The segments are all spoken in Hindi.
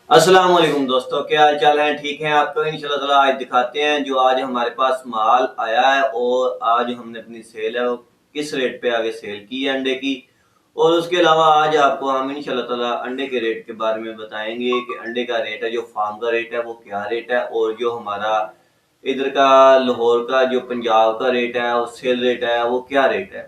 अस्सलाम वालेकुम दोस्तों, क्या हाल चाल है? ठीक है आप? तो इंशाल्लाह ताला आज दिखाते हैं जो आज हमारे पास माल आया है और आज हमने अपनी सेल है वो किस रेट पे आगे सेल की है अंडे की। और उसके अलावा आज आपको हम इंशाल्लाह ताला अंडे के रेट के बारे में बताएंगे कि अंडे का रेट है, जो फार्म का रेट है वो क्या रेट है, और जो हमारा इधर का लाहौर का जो पंजाब का रेट है और सेल रेट है वो क्या रेट है।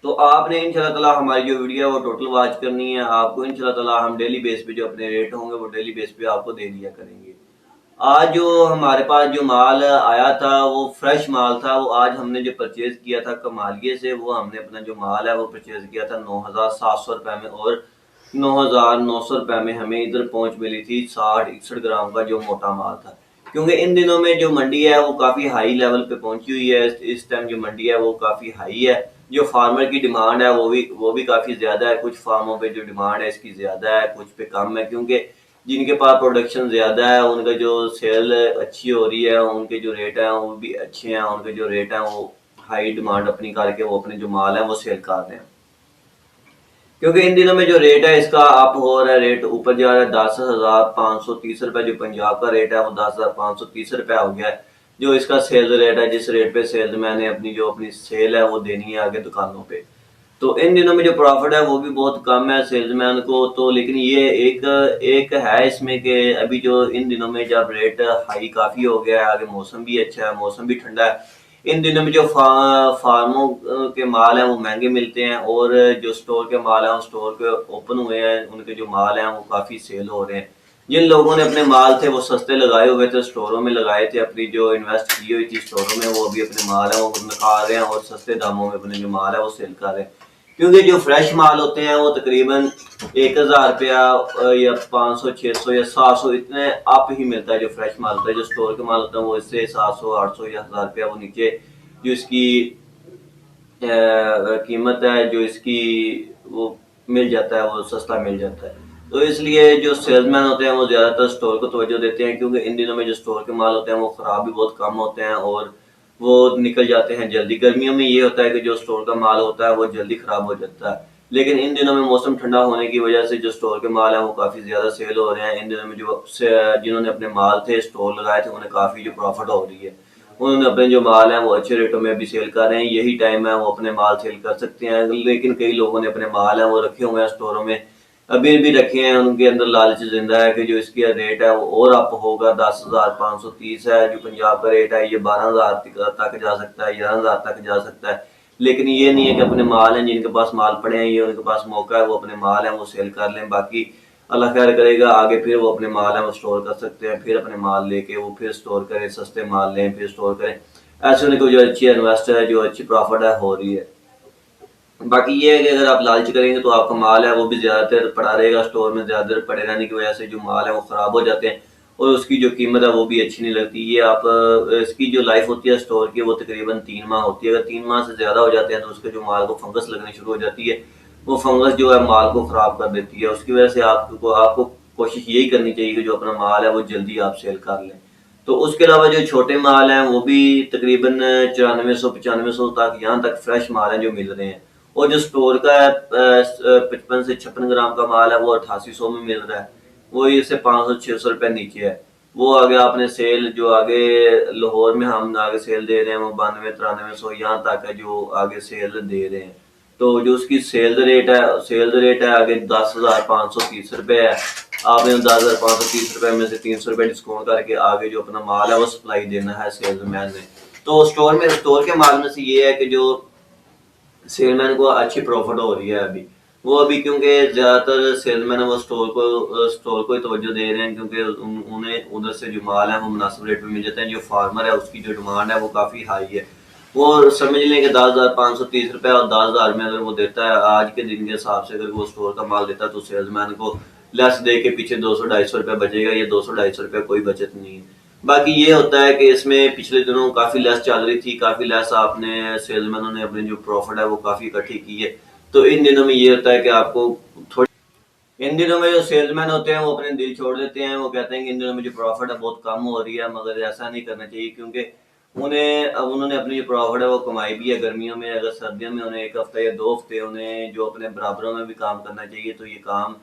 तो आपने इंशाल्लाह ताला हमारी जो वीडियो है वो टोटल वॉच करनी है। आपको इंशाल्लाह ताला हम डेली बेस पे जो अपने रेट होंगे वो डेली बेस पे आपको दे दिया करेंगे। आज जो हमारे पास जो माल आया था वो फ्रेश माल था। वो आज हमने जो परचेज किया था कमालिये से, वो हमने अपना जो माल है वो परचेज किया था 9,700 रुपये में, और 9,900 रुपये में हमें इधर पहुंच मिली थी 60-61 ग्राम का जो मोटा माल था। क्योंकि इन दिनों में जो मंडी है वो काफ़ी हाई लेवल पे पहुंची हुई है। इस टाइम जो मंडी है वो काफ़ी हाई है। जो फार्मर की डिमांड है वो भी काफ़ी ज़्यादा है। कुछ फार्मों पे जो डिमांड है इसकी ज़्यादा है, कुछ पे कम है, क्योंकि जिनके पास प्रोडक्शन ज़्यादा है उनका जो सेल अच्छी हो रही है, उनके जो रेट हैं वो भी अच्छे हैं। उनके जो रेट हैं वो हाई डिमांड अपनी करके वो अपने जो माल है वो सेल कर रहे हैं। क्योंकि इन दिनों में जो रेट है इसका अप हो रहा है, रेट ऊपर जा रहा है। 10,530 रुपये जो पंजाब का रेट है वो 10,530 रुपये हो गया है। जो इसका सेल रेट है, जिस रेट पे सेल मैंने अपनी सेल है वो देनी है आगे दुकानों पे। तो इन दिनों में जो प्रॉफिट है वो भी बहुत कम है सेल्समैन को तो। लेकिन ये एक एक है इसमें कि अभी जो इन दिनों में जब रेट हाई काफ़ी हो गया है, आगे मौसम भी अच्छा है, मौसम भी ठंडा है। इन दिनों में जो फार्मों के माल हैं वो महंगे मिलते हैं, और जो स्टोर के माल हैं वो स्टोर के ओपन हुए हैं, उनके जो माल हैं वो काफ़ी सेल हो रहे हैं। जिन लोगों ने अपने माल थे वो सस्ते लगाए हुए थे, स्टोरों में लगाए थे, अपनी जो इन्वेस्ट की हुई थी स्टोरों में, वो अभी अपने माल है वो निकाल रहे हैं और सस्ते दामों में अपने जो माल है वो सेल कर रहे हैं। क्योंकि जो फ्रेश माल होते हैं वो तकरीबन 1,000 रुपया या 500, 600 या 700 इतने अप ही मिलता है। जो फ्रेश माल होता है, जो स्टोर के माल होता है वो इससे 700, 800 या 1,000 रुपया वो नीचे जो इसकी कीमत है, जो इसकी वो मिल जाता है, वो सस्ता मिल जाता है। तो इसलिए जो सेल्समैन होते हैं वो ज़्यादातर स्टोर को तवज्जो देते हैं, क्योंकि इन दिनों में जो स्टोर के माल होते हैं वो ख़राब भी बहुत कम होते हैं और वो निकल जाते हैं जल्दी। गर्मियों में ये होता है कि जो स्टोर का माल होता है वो जल्दी ख़राब हो जाता है। लेकिन इन दिनों में मौसम ठंडा होने की वजह से जो स्टोर के माल हैं वो काफ़ी ज़्यादा सेल हो रहे हैं। इन दिनों में जो जिन्होंने अपने माल थे स्टोर लगाए थे उन्हें काफ़ी जो प्रॉफिट हो रही है। उन्होंने अपने जो माल है वो अच्छे रेटों में अभी सेल कर रहे हैं। यही टाइम है वो अपने माल सेल कर सकते हैं। लेकिन कई लोगों ने अपने माल है वो रखे हुए हैं स्टोरों में, अभी भी रखे हैं। उनके अंदर लालच जिंदा है कि जो इसकी रेट है वो और अप होगा। 10,530 है जो पंजाब का रेट है, ये 12,000 तक जा सकता है, 11,000 तक जा सकता है। लेकिन ये नहीं है कि अपने माल हैं, जिनके पास माल पड़े हैं, ये उनके पास मौका है वो अपने माल है वो सेल कर लें। बाकी अल्लाह खैर करेगा, आगे फिर वो अपने माल है वो स्टोर कर सकते हैं, फिर अपने माल लेके वो फिर स्टोर करें, सस्ते माल लें फिर स्टोर करें। ऐसे उनको जो अच्छी इन्वेस्टर है, जो अच्छी प्रॉफिट है हो रही है। बाकी ये है कि अगर आप लालच करेंगे तो आपका माल है वो भी ज़्यादातर पड़ा रहेगा स्टोर में। ज़्यादातर पड़े रहने की वजह से जो माल है वो ख़राब हो जाते हैं और उसकी जो कीमत है वो भी अच्छी नहीं लगती। ये आप इसकी जो लाइफ होती है स्टोर की वो तकरीबन 3 माह होती है। अगर 3 माह से ज़्यादा हो जाते हैं तो उसके जो माल को फंगस लगनी शुरू हो जाती है। वो फंगस जो है माल को ख़राब कर देती है। उसकी वजह से आपको आपको कोशिश यही करनी चाहिए कि जो अपना माल है वो जल्दी आप सेल कर लें। तो उसके अलावा जो छोटे माल हैं वो भी तकरीबन 9400-9500 तक, यहाँ तक फ्रेश माल हैं जो मिल रहे हैं। और जो स्टोर का 55 से 56 ग्राम का माल है वो 8800 में मिल रहा है। वो इससे 500-600 रुपये नीचे है। वो आगे आपने सेल जो आगे लाहौर में हम आगे सेल दे रहे हैं वो 92-9300 यहाँ तक है जो आगे सेल दे रहे हैं। तो जो उसकी सेल रेट है आगे 10,530 रुपये है। आपने 10,530 रुपये में से 300 रुपये डिस्काउंट करके आगे जो अपना माल है वो सप्लाई देना है सेल्समैन ने। तो स्टोर के माल में से ये है कि जो सेलमैन को अच्छी प्रॉफिट हो रही है अभी। वो अभी क्योंकि ज़्यादातर सेलमैन है वो स्टोर को ही तवज्जो दे रहे हैं, क्योंकि उन्हें उधर से जो माल है वो मुनासिब रेट में मिल जाता है। जो फार्मर है उसकी जो डिमांड है वो काफ़ी हाई है। वो समझ लें कि 10,530 रुपये और 10,000 में अगर वो देता है आज के दिन के हिसाब से, अगर वो स्टोर का माल देता है तो सेल्समैन को लेस दे के पीछे 200-250 रुपये बचेगा। ये 200-250 रुपये कोई बचत नहीं है। बाकी ये होता है कि इसमें पिछले दिनों काफ़ी लेस चल रही थी, काफ़ी लेस आपने सेल्समैनों ने अपनी जो प्रॉफिट है वो काफ़ी इकट्ठी की है। तो इन दिनों में ये होता है कि आपको थोड़ी इन दिनों में जो सेल्समैन होते हैं वो अपने दिल छोड़ देते हैं। वो कहते हैं कि इन दिनों में जो प्रॉफिट है बहुत कम हो रही है, मगर ऐसा नहीं करना चाहिए, क्योंकि उन्होंने अपनी जो प्रॉफिट है वो कमाई भी है गर्मियों में। अगर सर्दियों में उन्हें 1 हफ्ता या 2 हफ्ते उन्हें जो अपने बराबरों में भी काम करना चाहिए तो ये काम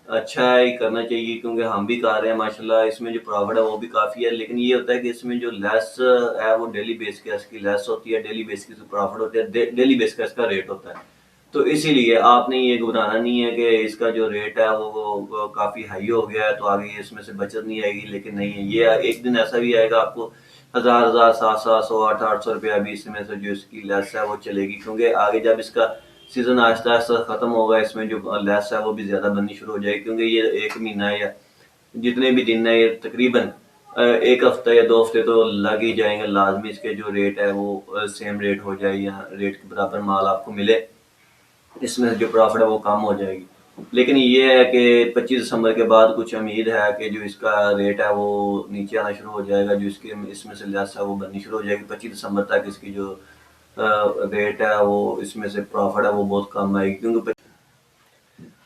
अच्छा ही करना चाहिए, क्योंकि हम भी कर रहे हैं माशाल्लाह, इसमें जो प्रॉफिट है वो भी काफ़ी है। लेकिन ये होता है कि इसमें जो लेस है वो डेली बेस का इसकी लेस होती है, डेली बेस की प्रॉफिट होती है, डेली बेस का इसका रेट होता है। तो इसीलिए आपने ये घबराना नहीं है कि इसका जो रेट है वो काफ़ी हाई हो गया है तो आगे इसमें से बचत नहीं आएगी। लेकिन नहीं है, ये एक दिन ऐसा भी आएगा आपको 1000 700 800 रुपया भी इसमें से जो इसकी लेस है वो चलेगी, क्योंकि आगे जब इसका सीजन आहिस्ता आहिस्ता खत्म होगा इसमें जो लेस है वो भी ज्यादा बननी शुरू हो जाएगी, क्योंकि ये एक महीना है या जितने भी दिन है ये तकरीबन एक हफ्ता या 2 हफ्ते तो लग ही जाएंगे लाजमी, इसके जो रेट है वो सेम रेट हो जाए या रेट के बराबर माल आपको मिले, इसमें जो प्रॉफिट है वो कम हो जाएगी। लेकिन ये है कि 25 दिसंबर के बाद कुछ उम्मीद है कि जो इसका रेट है वो नीचे आना शुरू हो जाएगा, जो इसके इसमें से लेस है वो बननी शुरू हो जाएगी। 25 दिसंबर तक इसकी जो रेट है वो इसमें से प्रॉफिट है वो बहुत कम आएगी, क्योंकि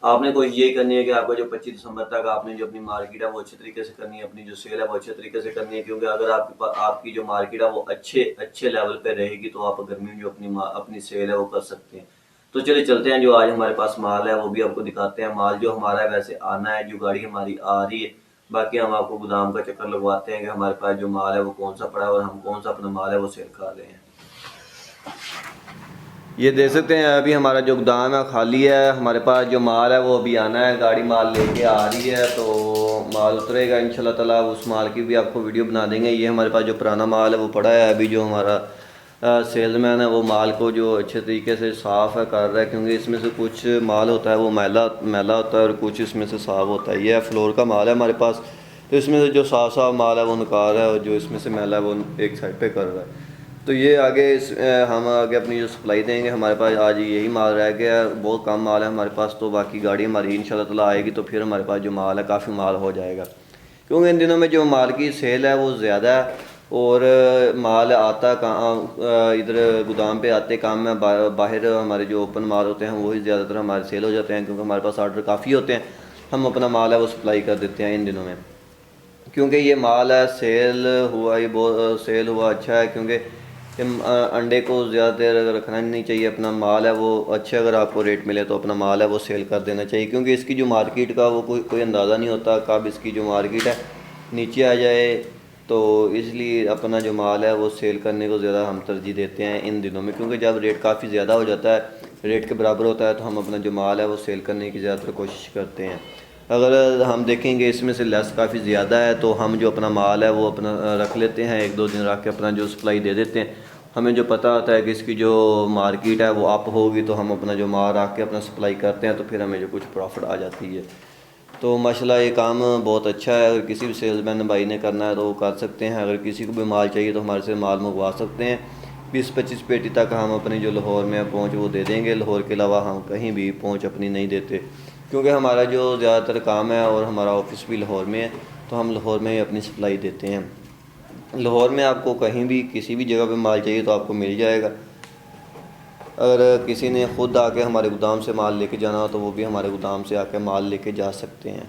आपने कोशिश यही करनी है कि आपको जो 25 दिसंबर तक आपने जो अपनी मार्केट है वो अच्छे तरीके से करनी है, अपनी जो सेल है वो अच्छे तरीके से करनी है, क्योंकि अगर आपकी जो मार्केट है वो अच्छे अच्छे लेवल पे रहेगी तो आप गर्मी में जो अपनी सेल है वो कर सकते हैं। तो चलिए चलते हैं, जो आज हमारे पास माल है वो भी आपको दिखाते हैं। माल जो हमारा है वैसे आना है, जो गाड़ी हमारी आ रही है, बाकी हम आपको गोदाम का चक्कर लगवाते हैं कि हमारे पास जो माल है वो कौन सा पड़ा है और हम कौन सा अपना माल है वो सेल कर रहे हैं। ये देख सकते हैं अभी हमारा जो गोदाम है खाली है, हमारे पास जो माल है वो अभी आना है, गाड़ी माल लेके आ रही है तो माल उतरेगा इंशाल्लाह ताला, उस माल की भी आपको वीडियो बना देंगे। ये हमारे पास जो पुराना माल है वो पड़ा है, अभी जो हमारा सेल्समैन है वो माल को जो अच्छे तरीके से साफ़ है कर रहा है, क्योंकि इसमें से कुछ माल होता है वो मैला मैला होता है और कुछ इसमें से साफ़ होता है। ये फ्लोर का माल है हमारे पास, तो इसमें से जो साफ़ साफ़ माल है वो निकाल रहा है और जो इसमें से मैला है वो एक साइड पे कर रहा है। तो ये आगे हम आगे अपनी जो सप्लाई देंगे, हमारे पास आज यही माल रह गया है, बहुत कम माल है हमारे पास, तो बाकी गाड़ी हमारी इंशाल्लाह ताला आएगी तो फिर हमारे पास जो माल है काफ़ी माल हो जाएगा, क्योंकि इन दिनों में जो माल की सेल है वो ज़्यादा है और माल आता कहाँ इधर गोदाम पे आते काम है, बाहर हमारे जो ओपन माल होते हैं वही ज़्यादातर हमारे सेल हो जाते हैं, क्योंकि हमारे पास ऑर्डर काफ़ी होते हैं, हम अपना माल है वो सप्लाई कर देते हैं इन दिनों में। क्योंकि ये माल है सेल हुआ, ये बहुत सेल हुआ अच्छा है, क्योंकि अंडे को ज़्यादा देर रखना नहीं चाहिए, अपना माल है वो अच्छे अगर आपको रेट मिले तो अपना माल है वो सेल कर देना चाहिए, क्योंकि इसकी जो मार्केट का वो कोई अंदाज़ा नहीं होता कब इसकी जो मार्केट है नीचे आ जाए, तो इसलिए अपना जो माल है वो सेल करने को ज़्यादा हम तरजीह देते हैं इन दिनों में, क्योंकि जब रेट काफ़ी ज़्यादा हो जाता है, रेट के बराबर होता है, तो हम अपना जो माल है वो सेल करने की ज़्यादातर कोशिश करते हैं। अगर हम देखेंगे इसमें से लेस काफ़ी ज़्यादा है तो हम जो अपना माल है वो अपना रख लेते हैं, 1-2 दिन रख के अपना जो सप्लाई दे देते हैं। हमें जो पता होता है कि इसकी जो मार्केट है वो अप होगी तो हम अपना जो माल रख के अपना सप्लाई करते हैं, तो फिर हमें जो कुछ प्रॉफिट आ जाती है। तो माशाल्लाह ये काम बहुत अच्छा है, अगर किसी भी सेल्समैन भाई ने करना है तो वो कर सकते हैं। अगर किसी को भी माल चाहिए तो हमारे से माल मंगवा सकते हैं। 20-25 पेटी तक हम अपनी जो लाहौर में पहुँच वो दे देंगे, लाहौर के अलावा हम कहीं भी पहुँच अपनी नहीं देते, क्योंकि हमारा जो ज़्यादातर काम है और हमारा ऑफिस भी लाहौर में है, तो हम लाहौर में ही अपनी सप्लाई देते हैं। लाहौर में आपको कहीं भी किसी भी जगह पे माल चाहिए तो आपको मिल जाएगा। अगर किसी ने ख़ुद आके हमारे गोदाम से माल लेके जाना हो तो वो भी हमारे गोदाम से आके माल लेके जा सकते हैं।